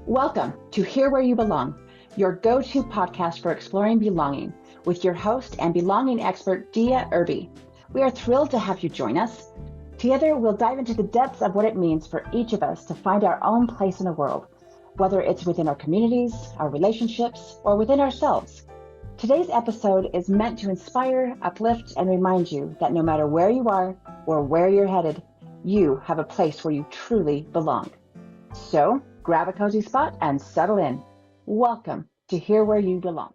Welcome to Here Where You Belong, your go-to podcast for exploring belonging with your host and belonging expert, Dia Irby. We are thrilled to have you join us. Together, we'll dive into the depths of what it means for each of us to find our own place in the world, whether it's within our communities, our relationships, or within ourselves. Today's episode is meant to inspire, uplift, and remind you that no matter where you are or where you're headed, you have a place where you truly belong. So grab a cozy spot and settle in. Welcome to Here Where You Belong.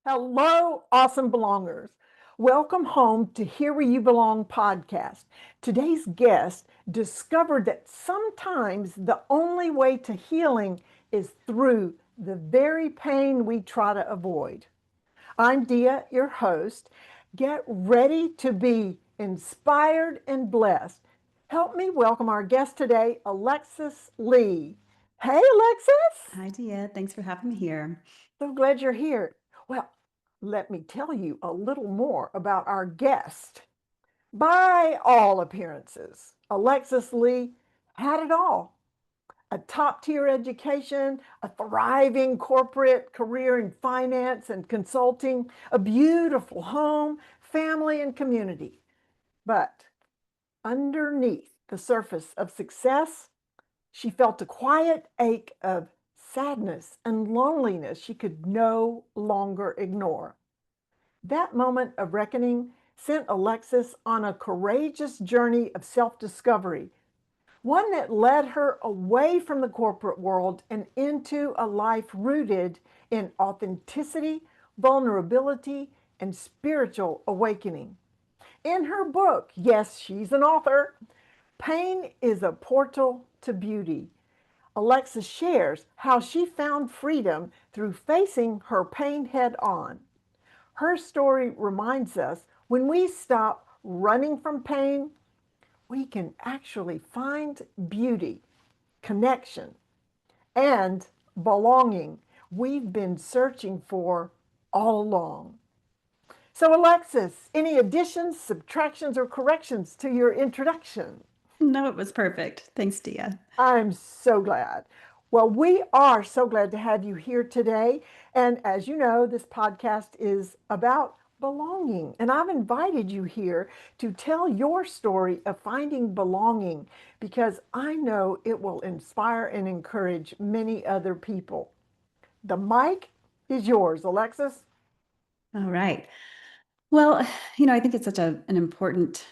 Hello, awesome belongers. Welcome home to Here Where You Belong podcast. Today's guest discovered that sometimes the only way to healing is through the very pain we try to avoid. I'm Dia, your host. Get ready to be inspired and blessed. Help me welcome our guest today, Alexis Leigh. Hey, Alexis. Hi, Dia. Thanks for having me here. So glad you're here. Well, let me tell you a little more about our guest. By all appearances, Alexis Leigh had it all. A top-tier education, a thriving corporate career in finance and consulting, a beautiful home, family, and community. But underneath the surface of success, she felt a quiet ache of sadness and loneliness she could no longer ignore. That moment of reckoning sent Alexis on a courageous journey of self-discovery, one that led her away from the corporate world and into a life rooted in authenticity, vulnerability, and spiritual awakening. In her book, yes, she's an author, Pain is a Portal to Beauty, Alexis shares how she found freedom through facing her pain head on. Her story reminds us when we stop running from pain, we can actually find beauty, connection, and belonging we've been searching for all along. So, Alexis, any additions, subtractions, or corrections to your introduction? No, it was perfect. Thanks, Dia. I'm so glad. Well, we are so glad to have you here today. And as you know, this podcast is about belonging. And I've invited you here to tell your story of finding belonging because I know it will inspire and encourage many other people. The mic is yours, Alexis. All right. Well, I think it's such an important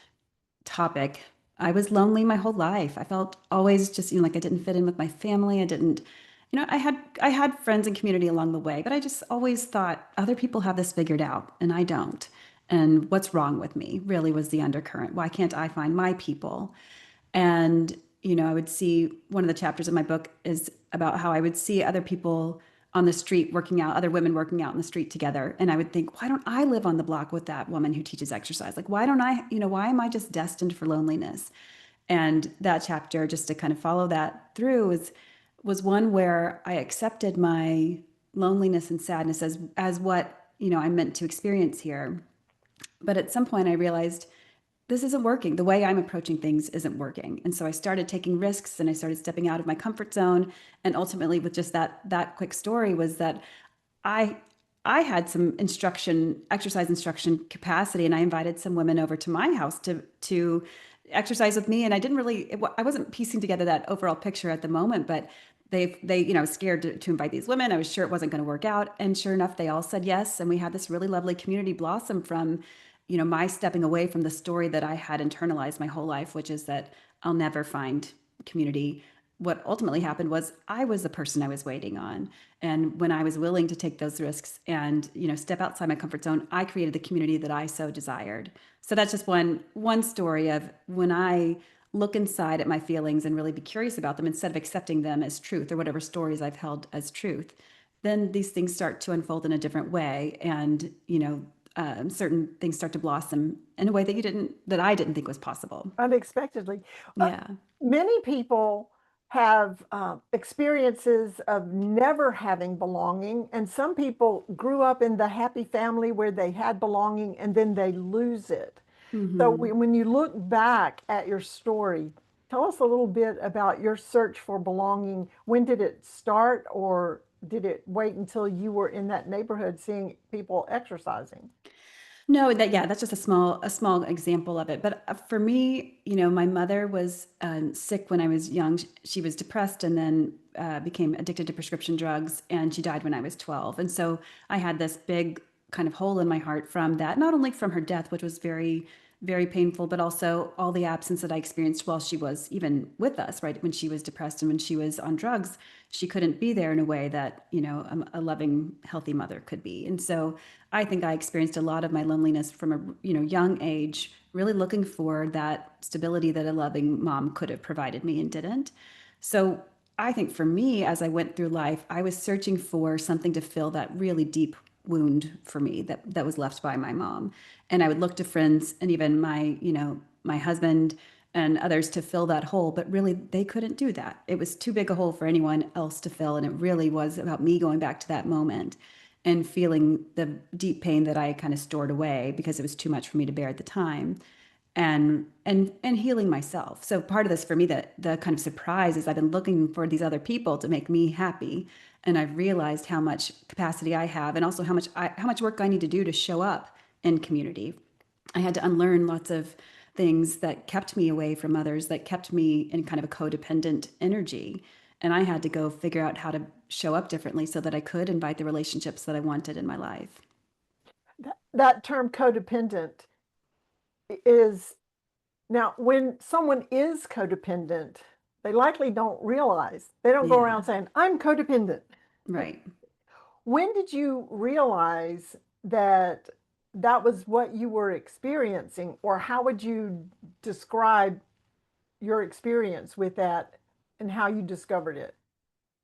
topic. I was lonely my whole life. I felt always just, like I didn't fit in with my family. I didn't, I had friends and community along the way, but I just always thought other people have this figured out and I don't. And what's wrong with me really was the undercurrent. Why can't I find my people? And, I would see one of the chapters of my book is about how I would see other people on the street working out, other women working out in the street together. And I would think, why don't I live on the block with that woman who teaches exercise? Like, why don't I, why am I just destined for loneliness? And that chapter, just to kind of follow that through, was one where I accepted my loneliness and sadness as what, I'm meant to experience here. But at some point I realized this isn't working. The way I'm approaching things isn't working. And so I started taking risks and I started stepping out of my comfort zone. And ultimately with just that quick story was that I had some exercise instruction capacity, and I invited some women over to my house to exercise with me. And I wasn't piecing together that overall picture at the moment, but they scared to invite these women. I was sure it wasn't going to work out. And sure enough, they all said yes. And we had this really lovely community blossom from my stepping away from the story that I had internalized my whole life, which is that I'll never find community. What ultimately happened was I was the person I was waiting on. And when I was willing to take those risks and, step outside my comfort zone, I created the community that I so desired. So that's just one story of when I look inside at my feelings and really be curious about them instead of accepting them as truth or whatever stories I've held as truth, then these things start to unfold in a different way. And, certain things start to blossom in a way that I didn't think was possible. Unexpectedly. Yeah. Many people have experiences of never having belonging, and some people grew up in the happy family where they had belonging and then they lose it. So when you look back at your story, Tell us a little bit about your search for belonging. When did it start, or did it wait until you were in that neighborhood seeing people exercising? No, yeah, that's just a small example of it. But for me, my mother was sick when I was young. She was depressed and then became addicted to prescription drugs, and she died when I was 12. And so I had this big kind of hole in my heart from that, not only from her death, which was very, very painful, but also all the absence that I experienced while she was even with us, right? When she was depressed and when she was on drugs, she couldn't be there in a way that, a loving, healthy mother could be. And so I think I experienced a lot of my loneliness from a young age, really looking for that stability that a loving mom could have provided me and didn't. So I think for me, as I went through life, I was searching for something to fill that really deep wound for me that was left by my mom. And I would look to friends and even my husband and others to fill that hole, but really they couldn't do that. It was too big a hole for anyone else to fill. And it really was about me going back to that moment and feeling the deep pain that I kind of stored away because it was too much for me to bear at the time, and healing myself. So part of this for me, that the kind of surprise is I've been looking for these other people to make me happy, and I've realized how much capacity I have, and also how much work I need to do to show up in community. I had to unlearn lots of things that kept me away from others, that kept me in kind of a codependent energy. And I had to go figure out how to show up differently so that I could invite the relationships that I wanted in my life. That term codependent is now, when someone is codependent, they likely don't realize, they don't go Yeah, around saying, I'm codependent. right. When did you realize that that was what you were experiencing, or how would you describe your experience with that and how you discovered it?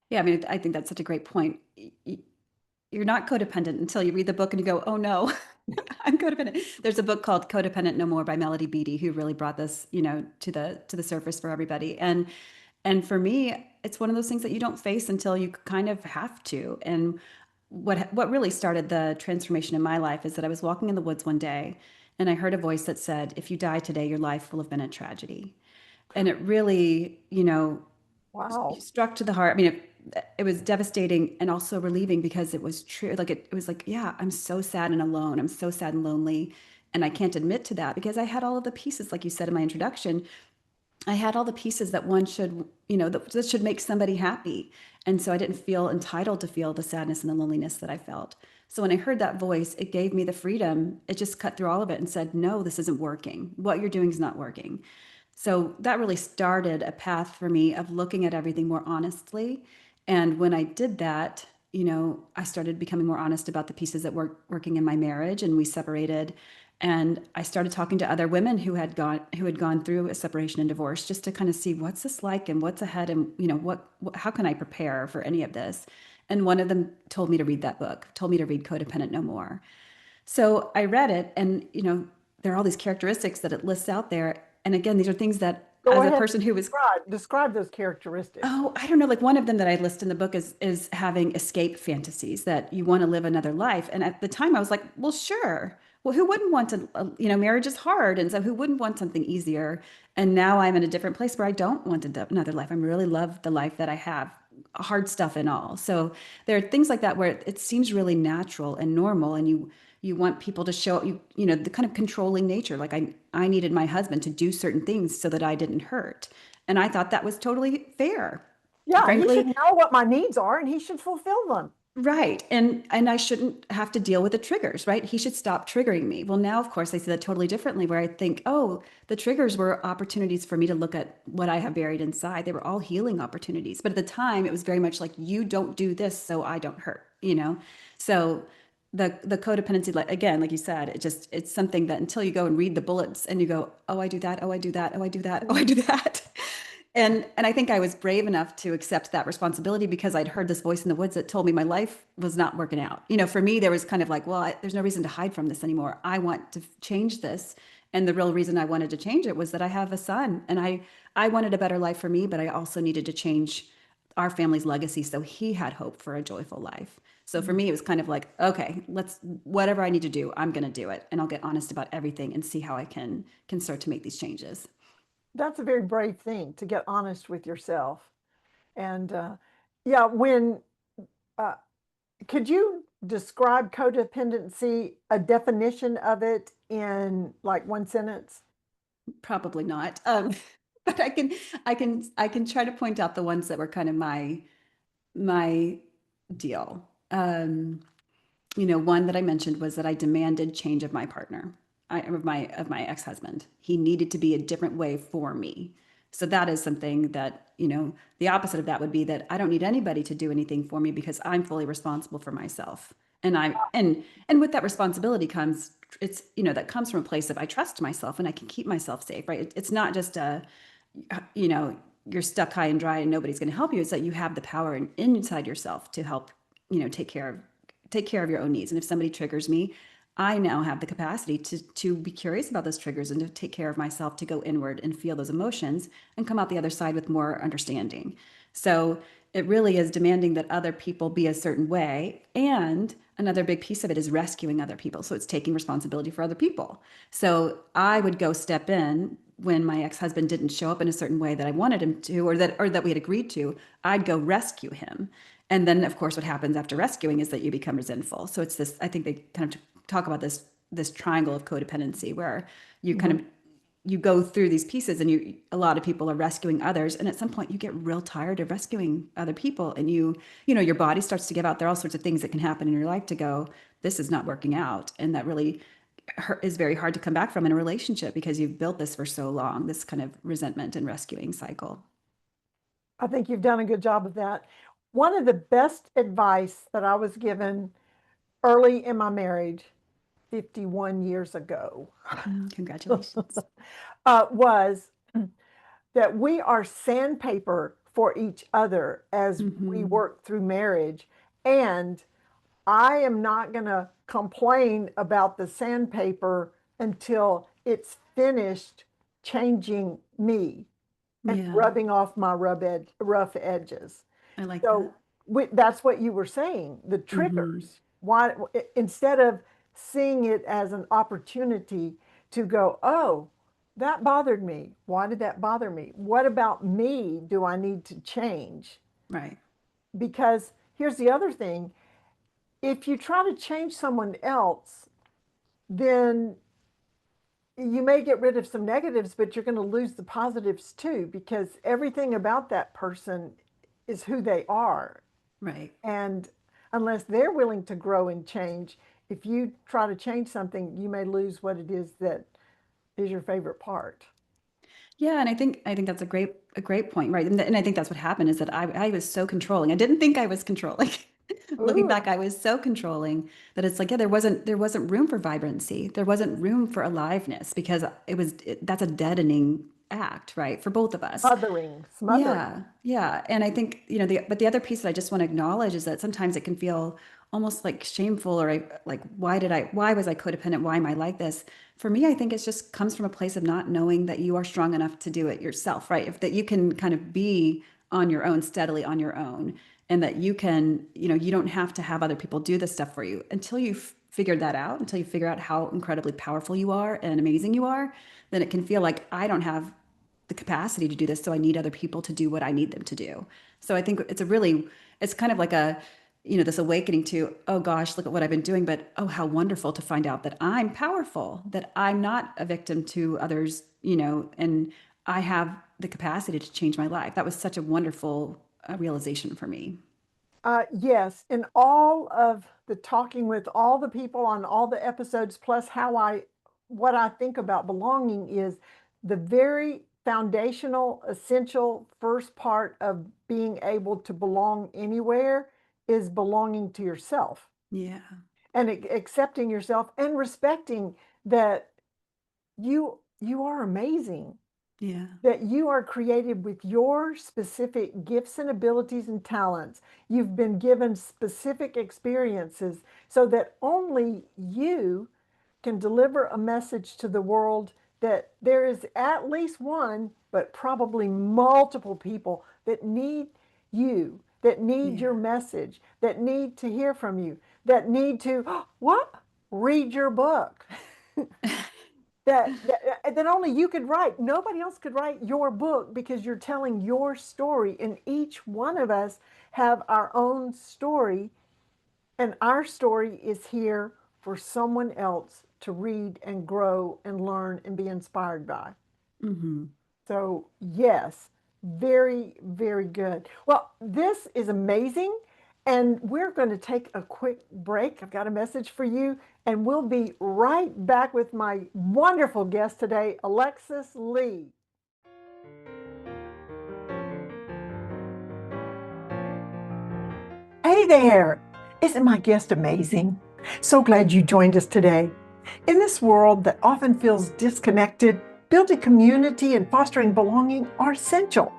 Yeah, I mean, I think that's such a great point. You're not codependent until you read the book and you go, oh no, I'm codependent. There's a book called Codependent No More by Melody Beattie, who really brought this, to the surface for everybody. And for me, it's one of those things that you don't face until you kind of have to. And what really started the transformation in my life is that I was walking in the woods one day and I heard a voice that said, if you die today, your life will have been a tragedy. And it really, Wow. struck to the heart. I mean, it was devastating and also relieving because it was true. Like it was like, yeah, I'm so sad and alone. I'm so sad and lonely. And I can't admit to that because I had all of the pieces, like you said in my introduction, I had all the pieces that one should, that should make somebody happy. And so I didn't feel entitled to feel the sadness and the loneliness that I felt. So when I heard that voice, it gave me the freedom. It just cut through all of it and said, no, this isn't working. What you're doing is not working. So that really started a path for me of looking at everything more honestly. And when I did that, I started becoming more honest about the pieces that were working in my marriage, and we separated. And I started talking to other women who had gone through a separation and divorce, just to kind of see what's this like and what's ahead, and how can I prepare for any of this. And one of them told me to read that book, told me to read Codependent No More. So I read it, and there are all these characteristics that it lists out there. And again, these are things that, Go as a ahead person and who was, describe those characteristics. oh, I don't know, like one of them that I list in the book is having escape fantasies, that you want to live another life. And at the time I was like, well, sure. Well, who wouldn't want to, marriage is hard. And so who wouldn't want something easier? And now I'm in a different place where I don't want another life. I really love the life that I have, hard stuff and all. So there are things like that where it seems really natural and normal. And you want people to show you, the kind of controlling nature. Like I needed my husband to do certain things so that I didn't hurt. And I thought that was totally fair. Yeah, he should Frankly, know what my needs are and he should fulfill them. right. And I shouldn't have to deal with the triggers, right? He should stop triggering me. Well, now of course I see that totally differently, where I think, oh, the triggers were opportunities for me to look at what I have buried inside. They were all healing opportunities. But at the time it was very much like, you don't do this so I don't hurt. So the codependency, like again, like you said, it's something that until you go and read the bullets and you go, oh, I do that, oh, I do that, oh, I do that, oh, I do that. And I think I was brave enough to accept that responsibility because I'd heard this voice in the woods that told me my life was not working out. For me, there was kind of like, well, there's no reason to hide from this anymore. I want to change this. And the real reason I wanted to change it was that I have a son, and I wanted a better life for me, but I also needed to change our family's legacy so he had hope for a joyful life. So for me, it was kind of like, okay, whatever I need to do, I'm going to do it. And I'll get honest about everything and see how I can start to make these changes. That's a very brave thing to get honest with yourself. And yeah, when uh, could you describe codependency, a definition of it in like one sentence? Probably not. But I can try to point out the ones that were kind of my deal. One that I mentioned was that I demanded change of my partner, of my ex-husband. He needed to be a different way for me. So that is something that, the opposite of that would be that I don't need anybody to do anything for me because I'm fully responsible for myself. And with that responsibility comes, that comes from a place of I trust myself and I can keep myself safe, right? It's not just you know, you're stuck high and dry and nobody's going to help you. It's that you have the power inside yourself to help, take care of your own needs. And if somebody triggers me, I now have the capacity to be curious about those triggers and to take care of myself, to go inward and feel those emotions and come out the other side with more understanding. So it really is demanding that other people be a certain way. And another big piece of it is rescuing other people. So it's taking responsibility for other people. So I would go step in when my ex-husband didn't show up in a certain way that I wanted him to, or that we had agreed to. I'd go rescue him. And then of course what happens after rescuing is that you become resentful. So it's this, I think they kind of talk about this triangle of codependency where you kind Mhm. of you go through these pieces and a lot of people are rescuing others, and at some point you get real tired of rescuing other people, and your body starts to give out. There are all sorts of things that can happen in your life to go, this is not working out, and that really is very hard to come back from in a relationship because you've built this for so long, this kind of resentment and rescuing cycle. I think you've done a good job of that. One of the best advice that I was given early in my marriage, 51 years ago, Congratulations. was that we are sandpaper for each other as we Hmm. work through marriage. And I am not going to complain about the sandpaper until it's finished changing me and Yeah, rubbing off my rough edges. I like that. So that's what you were saying, the Hmm. triggers. Why, instead of seeing it as an opportunity to go, oh, that bothered me. Why did that bother me? What about me do I need to change? Right. Because here's the other thing, if you try to change someone else, then you may get rid of some negatives, but you're going to lose the positives too, because everything about that person is who they are. Right. And unless they're willing to grow and change, if you try to change something, you may lose what it is that is your favorite part. Yeah, and I think that's a great point, right? And I think that's what happened is that I was so controlling. I didn't think I was controlling. Looking Ooh, back, I was so controlling that it's like, yeah, there wasn't room for vibrancy. There wasn't room for aliveness because that's a deadening act, right? For both of us. smothering. Yeah, yeah. And I think, but the other piece that I just want to acknowledge is that sometimes it can feel almost like shameful or like, why was I codependent? Why am I like this? For me, I think it just comes from a place of not knowing that you are strong enough to do it yourself, right? If that you can kind of be on your own, steadily on your own, and that you can, you don't have to have other people do this stuff for you until you've figured that out, until you figure out how incredibly powerful you are and amazing you are, then it can feel like I don't have the capacity to do this, so I need other people to do what I need them to do. So I think it's kind of like this awakening to, oh gosh, look at what I've been doing, but oh, how wonderful to find out that I'm powerful, that I'm not a victim to others, and I have the capacity to change my life. That was such a wonderful realization for me. Yes, in all of the talking with all the people on all the episodes, plus what I think about belonging is the very foundational, essential first part of being able to belong anywhere is belonging to yourself Yeah, and accepting yourself and respecting that you are amazing, yeah, that you are created with your specific gifts and abilities and talents. You've been given specific experiences so that only you can deliver a message to the world that there is at least one, but probably multiple people that need you, that need yeah. your message, that need to hear from you, that need to, what? Read your book. that only you could write. Nobody else could write your book because you're telling your story, and each one of us have our own story, and our story is here for someone else to read and grow and learn and be inspired by. Mm-hmm. So, yes, very, very good. Well, this is amazing. And we're going to take a quick break. I've got a message for you, and we'll be right back with my wonderful guest today, Alexis Leigh. Hey there! Isn't my guest amazing? So glad you joined us today. In this world that often feels disconnected, building community and fostering belonging are essential.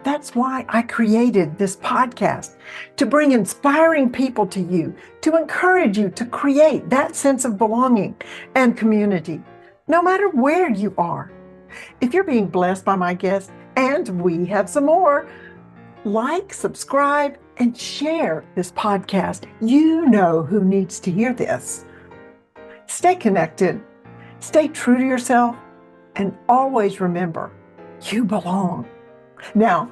That's why I created this podcast, to bring inspiring people to you, to encourage you to create that sense of belonging and community, no matter where you are. If you're being blessed by my guest, and we have some more, like, subscribe, and share this podcast. You know who needs to hear this. Stay connected, stay true to yourself, and always remember, you belong. Now,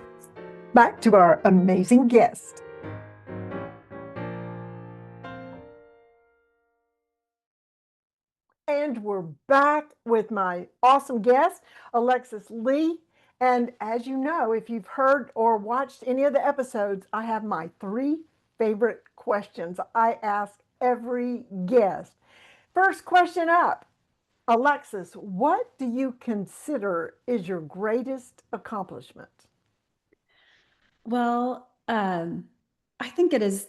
back to our amazing guest. And we're back with my awesome guest, Alexis Leigh. And as you know, if you've heard or watched any of the episodes, I have my 3 favorite questions I ask every guest. First question up, Alexis, what do you consider is your greatest accomplishment? Well, I think it is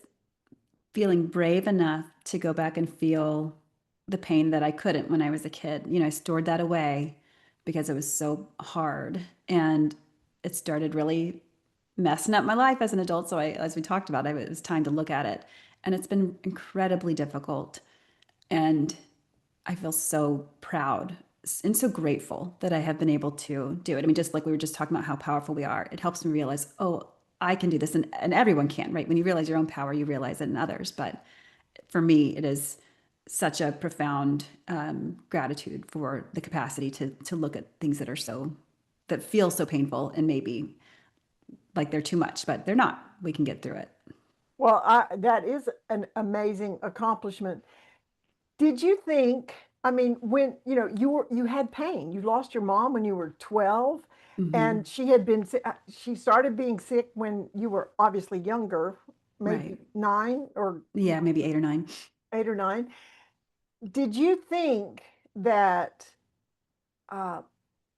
feeling brave enough to go back and feel the pain that I couldn't when I was a kid. I stored that away because it was so hard, and it started really messing up my life as an adult. So as we talked about, it was time to look at it, and it's been incredibly difficult. And I feel so proud and so grateful that I have been able to do it. I mean, just like we were just talking about how powerful we are, it helps me realize, oh, I can do this, and everyone can, right? When you realize your own power, you realize it in others. But for me, it is such a profound gratitude for the capacity to look at things that feel so painful and maybe like they're too much, but they're not. We can get through it. Well, that is an amazing accomplishment. Did you think, I mean, when you had pain, you lost your mom when you were 12, Mm-hmm. and she started being sick when you were obviously younger, maybe Right. 9 or Yeah, maybe 8 or 9. 8 or 9. Did you think that, uh,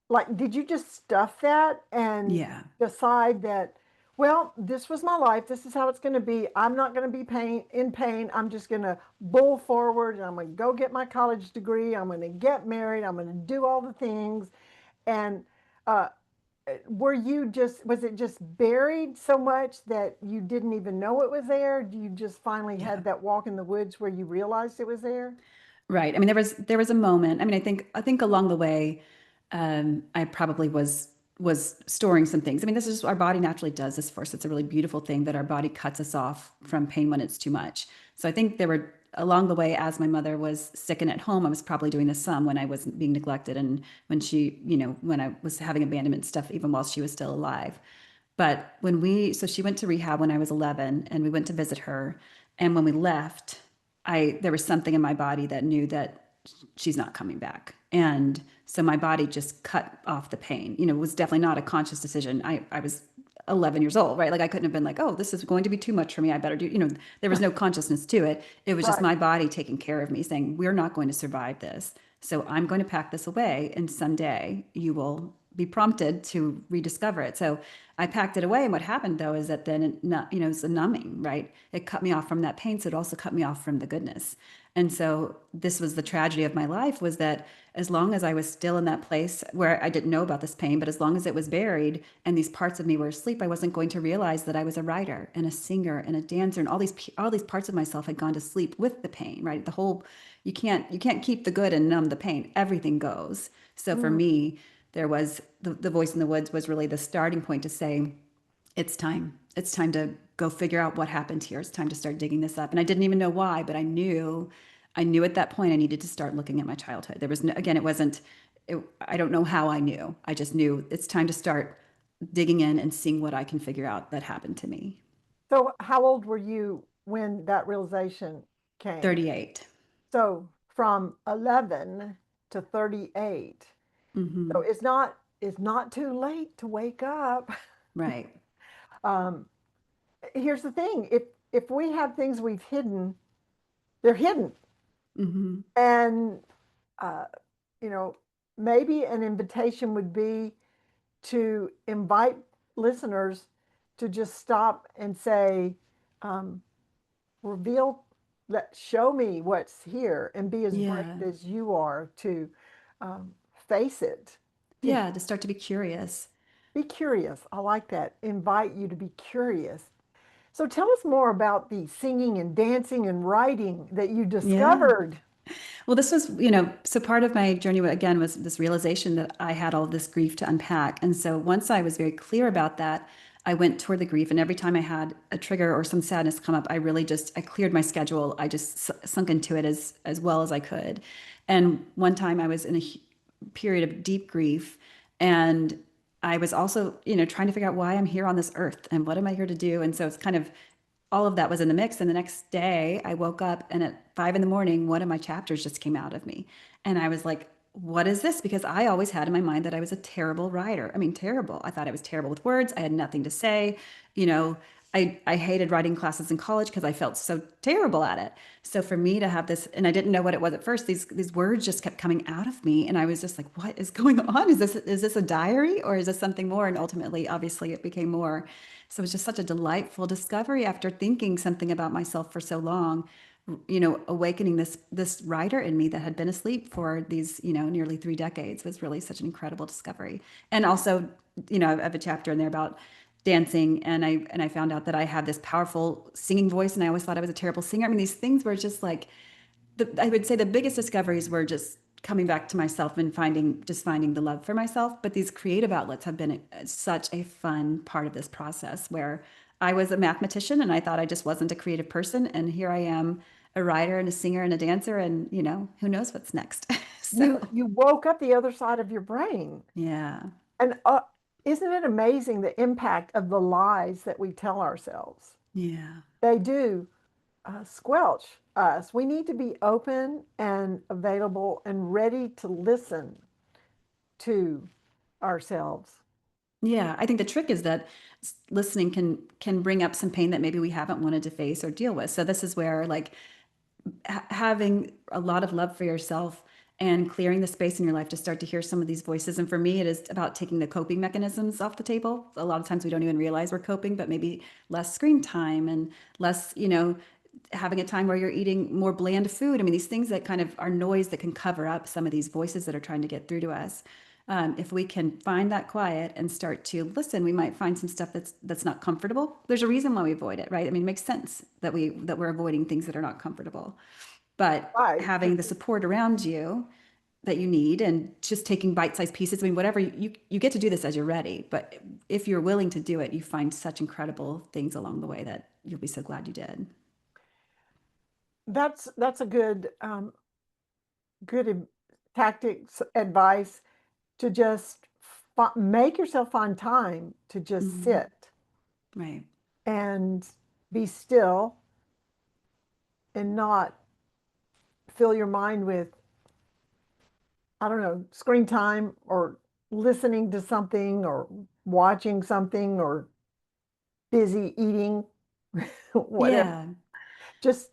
like, did you just stuff that and Yeah. decide that, well, this was my life, this is how it's going to be, I'm not going to be in pain, I'm just going to bull forward, and I'm going to go get my college degree, I'm going to get married, I'm going to do all the things? And uh, was it just buried so much that you didn't even know it was there? Do you just finally Yeah. had that walk in the woods where you realized it was there? Right. I mean, there was a moment. I mean, I think along the way, I probably was storing some things. I mean, this is our body naturally does this for us. It's a really beautiful thing that our body cuts us off from pain when it's too much. So I think there were along the way, as my mother was sick and at home, I was probably doing this some when I wasn't being neglected, and when I was having abandonment stuff, even while she was still alive. But so she went to rehab when I was 11, and we went to visit her. And when we left, there was something in my body that knew that she's not coming back. And so my body just cut off the pain. It was definitely not a conscious decision. I was 11 years old, right? Like I couldn't have been like, oh, this is going to be too much for me. I better there was no consciousness to it. It was just Right. my body taking care of me, saying, we're not going to survive this. So I'm going to pack this away, and someday you will be prompted to rediscover it. So I packed it away. And what happened though is that then it's a numbing, right? It cut me off from that pain. So it also cut me off from the goodness. And so this was the tragedy of my life, was that as long as I was still in that place where I didn't know about this pain, but as long as it was buried and these parts of me were asleep, I wasn't going to realize that I was a writer and a singer and a dancer, and all these parts of myself had gone to sleep with the pain, right? You can't keep the good and numb the pain. Everything goes. So for Mm. me, there was the voice in the woods was really the starting point to say, it's time. It's time to go figure out what happened here. It's time to start digging this up. And I didn't even know why, but I knew at that point I needed to start looking at my childhood. There was no, again, it wasn't I don't know how I knew. I just knew it's time to start digging in and seeing what I can figure out that happened to me. So how old were you when that realization came? 38. So from 11 to 38. So Hmm. it's not too late to wake up. Right. Um, Here's the thing. If we have things we've hidden, they're hidden. Hmm. And uh, you know, maybe an invitation would be to invite listeners to just stop and say, um, reveal, show me what's here, and be as brave Yeah. as you are to um, face it. To Yeah. To start to be curious. be curious. I like that. Invite you to be curious. So tell us more about the singing and dancing and writing that you Yeah. discovered. Well, this was, so part of my journey again was this realization that I had all this grief to unpack. And so once I was very clear about that, I went toward the grief. And every time I had a trigger or some sadness come up, I cleared my schedule. I just sunk into it as well as I could. And one time I was in a period of deep grief, and I was also, trying to figure out why I'm here on this earth and what am I here to do. And so it's kind of all of that was in the mix. And the next day I woke up and at 5 in the morning, one of my chapters just came out of me. And I was like, what is this? Because I always had in my mind that I was a terrible writer. I mean, terrible. I thought I was terrible with words. I had nothing to say. You know, I hated writing classes in college because I felt so terrible at it. So for me to have this, and I didn't know what it was at first, these words just kept coming out of me. And I was just like, what is going on? Is this a diary or is this something more? And ultimately, obviously, it became more. So it was just such a delightful discovery after thinking something about myself for so long, awakening this writer in me that had been asleep for these, nearly 3 decades was really such an incredible discovery. And also, I have a chapter in there about dancing, and I found out that I had this powerful singing voice, and I always thought I was a terrible singer. I mean, these things were just like I would say the biggest discoveries were just coming back to myself and finding the love for myself. But these creative outlets have been such a fun part of this process where I was a mathematician and I thought I just wasn't a creative person. And here I am, a writer and a singer and a dancer. And, who knows what's next. So, You woke up the other side of your brain. yeah. And isn't it amazing the impact of the lies that we tell ourselves? Yeah. They do squelch us. We need to be open and available and ready to listen to ourselves. Yeah, I think the trick is that listening can bring up some pain that maybe we haven't wanted to face or deal with. So this is where like having a lot of love for yourself and clearing the space in your life to start to hear some of these voices. And for me, it is about taking the coping mechanisms off the table. A lot of times we don't even realize we're coping, but maybe less screen time and less, having a time where you're eating more bland food. I mean, these things that kind of are noise that can cover up some of these voices that are trying to get through to us. If we can find that quiet and start to listen, we might find some stuff that's not comfortable. There's a reason why we avoid it, right? I mean, it makes sense that we're avoiding things that are not comfortable. But Right. having the support around you that you need and just taking bite-sized pieces, I mean, whatever you get to do this as you're ready. But if you're willing to do it, you find such incredible things along the way that you'll be so glad you did. That's a good tactics advice to just make yourself find time to just Hmm. sit Right. and be still and not fill your mind with, I don't know, screen time or listening to something or watching something or busy eating, whatever. Yeah. Just,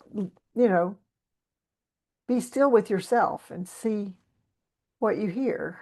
be still with yourself and see what you hear.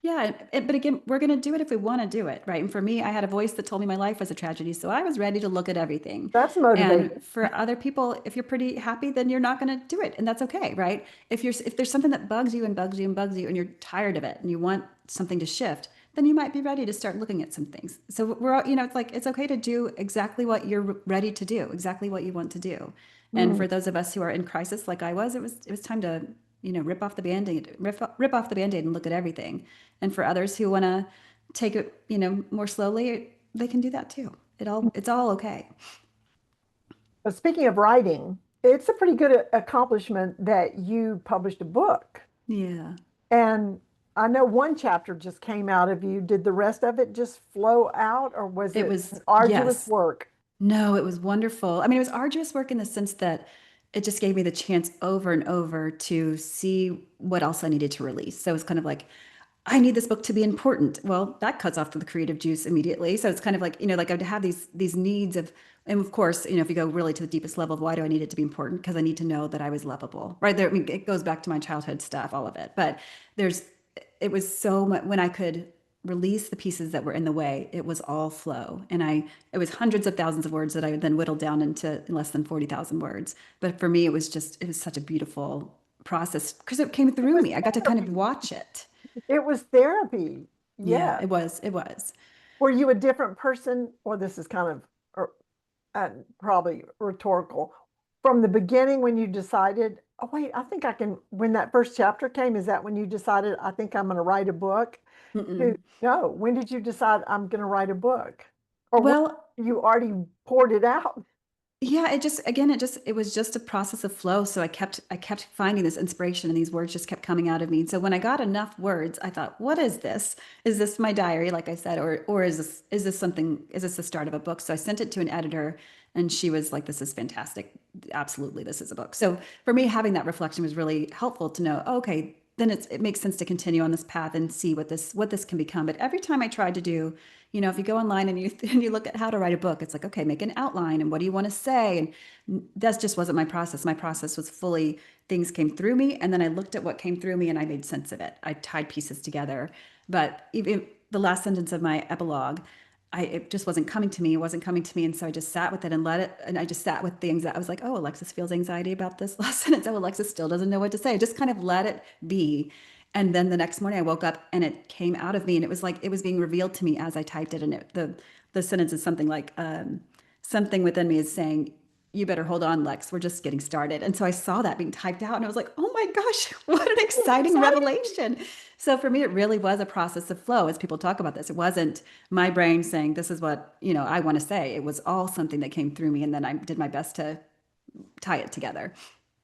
Yeah, but again, we're going to do it if we want to do it, right? And for me, I had a voice that told me my life was a tragedy, so I was ready to look at everything. That's And motivating. for other people, if you're pretty happy, then you're not going to do it, and that's okay, right? If there's something that bugs you and bugs you and bugs you, and you're tired of it, and you want something to shift, then you might be ready to start looking at some things. So we're all, it's like it's okay to do exactly what you're ready to do, exactly what you want to do. And Mm. for those of us who are in crisis, like I was, it was time to rip off the band-aid, rip off the band-aid and look at everything. And for others who want to take it, more slowly, they can do that too. It's all okay. But speaking of writing, it's a pretty good accomplishment that you published a book. Yeah. And I know one chapter just came out of you. Did the rest of it just flow out, or was It it was, arduous yes. work? No, it was wonderful. I mean, it was arduous work in the sense that it just gave me the chance over and over to see what else I needed to release. So it's kind of like, I need this book to be important. Well, that cuts off the creative juice immediately. So it's kind of like, like I'd have these needs of, and of course, if you go really to the deepest level of why do I need it to be important? Because I need to know that I was lovable, right there. I mean, it goes back to my childhood stuff, all of it. But there's, it was so much when I could release the pieces that were in the way, it was all flow. And it was hundreds of thousands of words that I then whittled down into less than 40,000 words. But for me, it was such a beautiful process because it came It through was me. I got to kind of watch it. it was therapy. Yeah, Yes. it was. It was. Were you a different person? Or this is kind of probably rhetorical. From the beginning, when you decided, oh wait, I think I can. When that first chapter came, is that when you decided, I think I'm going to write a book? Mm-mm. No. When did you decide I'm going to write a book? Or when Well, you already poured it out? yeah, it just again, it was just a process of flow. So I kept finding this inspiration and these words just kept coming out of me. And so when I got enough words, I thought, what is this? Is this my diary, like I said, or is this something, is this the start of a book? So I sent it to an editor and she was like, this is fantastic. Absolutely, this is a book. So for me, having that reflection was really helpful to know, okay, then it makes sense to continue on this path and see what this can become. But every time I tried to do, if you go online and you and you look at how to write a book, it's like, okay, make an outline and what do you want to say? And that just wasn't my process. My process was fully things came through me, and then I looked at what came through me and I made sense of it. I tied pieces together. But even the last sentence of my epilogue, it just wasn't coming to me. It wasn't coming to me. And so I just sat with it and let it. And I just sat with the anxiety. I was like, oh, Alexis feels anxiety about this last sentence. Oh, Alexis still doesn't know what to say. I just kind of let it be. And then the next morning I woke up and it came out of me and it was like it was being revealed to me as I typed it. And the sentence is something like, something within me is saying, you better hold on, Lex. We're just getting started. And so I saw that being typed out and I was like, oh my gosh, what an exciting Exciting. revelation. So for me, it really was a process of flow as people talk about this. It wasn't my brain saying, this is what, I want to say. It was all something that came through me. And then I did my best to tie it together.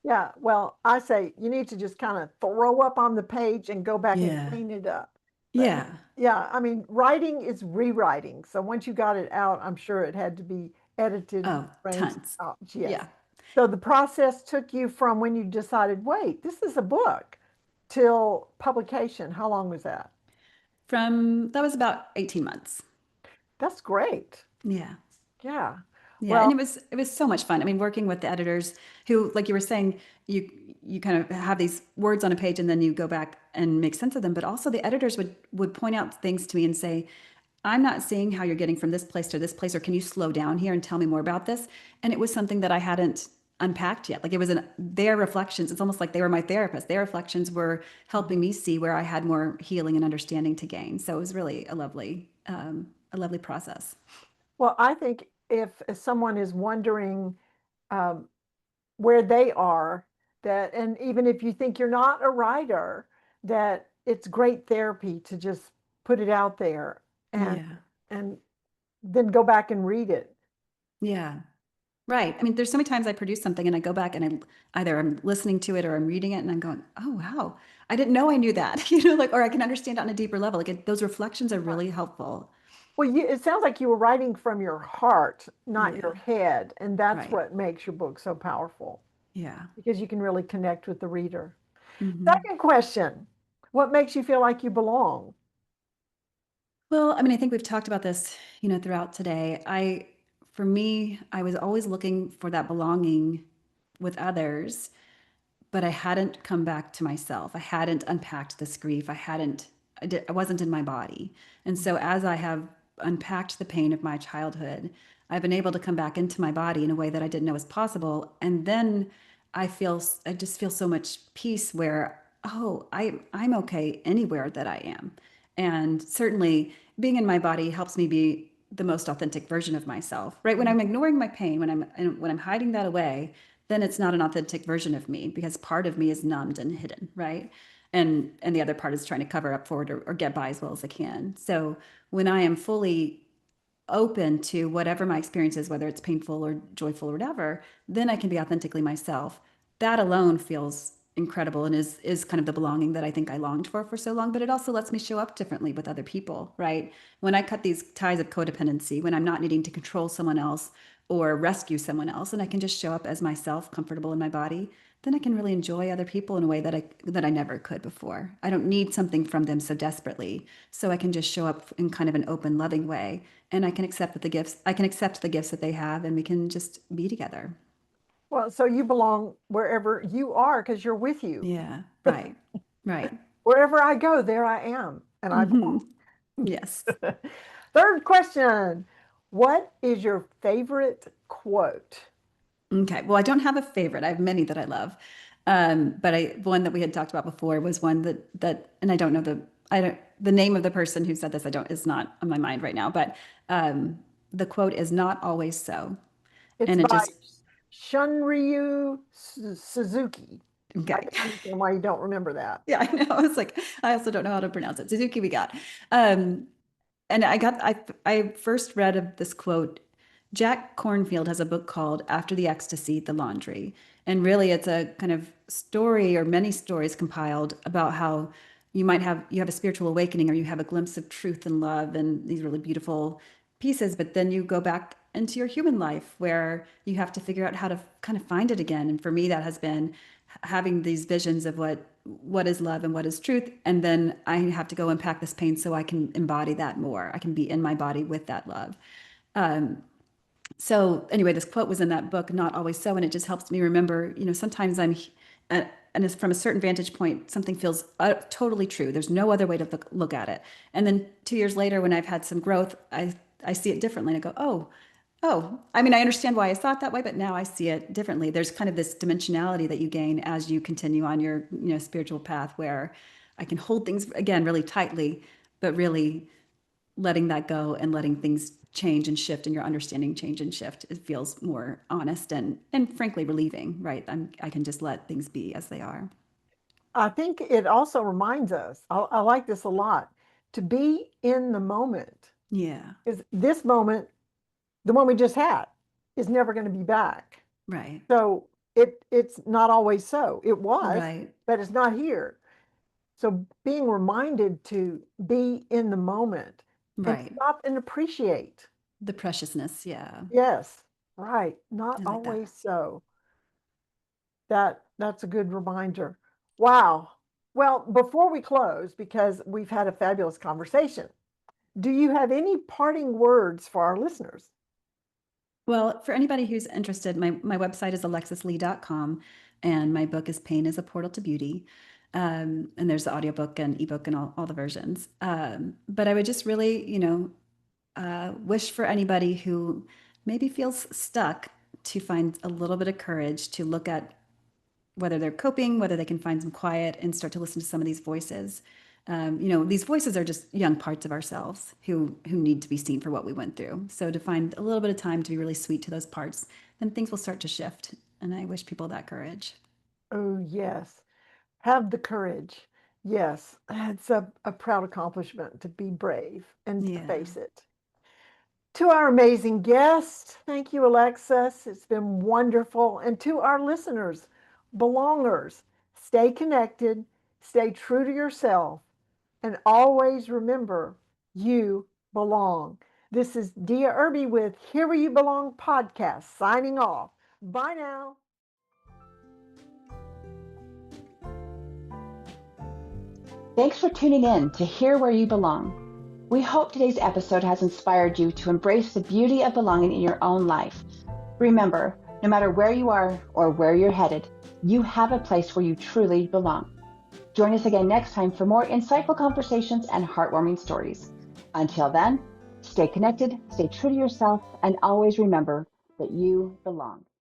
Yeah, well, I say you need to just kind of throw up on the page and go back and Yeah. clean it up. But Yeah. yeah, I mean, writing is rewriting. So once you got it out, I'm sure it had to be edited, Oh, brains tons. out. Yes. Yeah. So the process took you from when you decided, wait, this is a book, till publication. How long was that? That was about 18 months. That's great. Yeah. Yeah. Yeah, and Well, it was so much fun. I mean, working with the editors who, like you were saying, you kind of have these words on a page and then you go back and make sense of them. But also the editors would point out things to me and say, I'm not seeing how you're getting from this place to this place, or can you slow down here and tell me more about this? And it was something that I hadn't unpacked yet. Like it was their reflections. It's almost like they were my therapist. Their reflections were helping me see where I had more healing and understanding to gain. So it was really a lovely process. well, I think if someone is wondering um, where they are, that, and even if you think you're not a writer, that it's great therapy to just put it out there and Yeah. and then go back and read it. Yeah. Right. I mean, there's so many times I produce something and I go back and either I'm listening to it or I'm reading it and I'm going, oh, wow, I didn't know I knew that, like, or I can understand it on a deeper level. Like those reflections are Right. really helpful. Well, it sounds like you were writing from your heart, not your Yeah. head, and that's Right. what makes your book so powerful Yeah. because you can really connect with the reader. Hmm. Second question, what makes you feel like you belong? Well, I mean, I think we've talked about this, throughout today. For me, I was always looking for that belonging with others, but I hadn't come back to myself. I hadn't unpacked this grief. I wasn't in my body. And so as I have unpacked the pain of my childhood, I've been able to come back into my body in a way that I didn't know was possible. And then I just feel so much peace where, oh, I'm okay anywhere that I am. And certainly being in my body helps me be the most authentic version of myself, right? When I'm ignoring my pain, when I'm hiding that away, then it's not an authentic version of me because part of me is numbed and hidden, right? And the other part is trying to cover up for it or get by as well as I can. So when I am fully open to whatever my experience is, whether it's painful or joyful or whatever, then I can be authentically myself. That alone feels incredible and is kind of the belonging that I think I longed for so long, but it also lets me show up differently with other people, right? When I cut these ties of codependency, when I'm not needing to control someone else or rescue someone else, and I can just show up as myself, comfortable in my body, then I can really enjoy other people in a way that I never could before. I don't need something from them so desperately, so I can just show up in kind of an open, loving way, and I can accept the gifts that they have, and we can just be together. Well, so you belong wherever you are because you're with you. Yeah, right, right. Wherever I go, there I am, and I Hmm. belong. Yes. Third question. What is your favorite quote? Okay. Well, I don't have a favorite. I have many that I love. But one that we had talked about before was one and I don't know the name of the person who said this. Is not on my mind right now, but um, the quote is not always so. It's And it by just, Shunryu Suzuki. I okay. can understand why you don't remember that. Yeah, I know. I was like, I also don't know how to pronounce it. Suzuki, we got. Um, and I first read of this quote. Jack Cornfield has a book called After the Ecstasy, The Laundry. And really it's a kind of story or many stories compiled about how you have a spiritual awakening or you have a glimpse of truth and love and these really beautiful pieces, but then you go back into your human life where you have to figure out how to kind of find it again. And for me, that has been having these visions of what is love and what is truth, and then I have to go unpack this pain so I can embody that more. I can be in my body with that love. So anyway, this quote was in that book, Not Always So, and it just helps me remember, sometimes and it's from a certain vantage point, something feels totally true. There's no other way to look at it. And then 2 years later, when I've had some growth, I see it differently and I go, oh, I mean, I understand why I thought that way, but now I see it differently. There's kind of this dimensionality that you gain as you continue on your, spiritual path where I can hold things again really tightly, but really letting that go and letting things change and shift and your understanding change and shift, it feels more honest and frankly relieving, right? I can just let things be as they are. I think it also reminds us, I like this a lot, to be in the moment. Yeah. Is this moment, the one we just had, is never going to be back. Right. So it's not always so. It was, Right. but it's not here. So being reminded to be in the moment and Right. stop and appreciate. The preciousness. Yeah. Yes, right. Not I like that. always so. That's a good reminder. Wow. Well, before we close, because we've had a fabulous conversation, do you have any parting words for our listeners? Well, for anybody who's interested, my website is alexisleigh.com and my book is Pain is a Portal to Beauty. And there's the audiobook and ebook and all the versions. But I would just really, wish for anybody who maybe feels stuck to find a little bit of courage to look at whether they're coping, whether they can find some quiet and start to listen to some of these voices. These voices are just young parts of ourselves who need to be seen for what we went through. So to find a little bit of time to be really sweet to those parts, then things will start to shift. And I wish people that courage. Oh, yes. Have the courage. Yes, it's a proud accomplishment to be brave and to Yeah. face it. To our amazing guest, thank you, Alexis. It's been wonderful. And to our listeners, belongers, stay connected, stay true to yourself, and always remember you belong. This is Dia Irby with Here Where You Belong podcast, signing off. Bye now. Thanks for tuning in to Hear Where You Belong. We hope today's episode has inspired you to embrace the beauty of belonging in your own life. Remember, no matter where you are or where you're headed, you have a place where you truly belong. Join us again next time for more insightful conversations and heartwarming stories. Until then, stay connected, stay true to yourself, and always remember that you belong.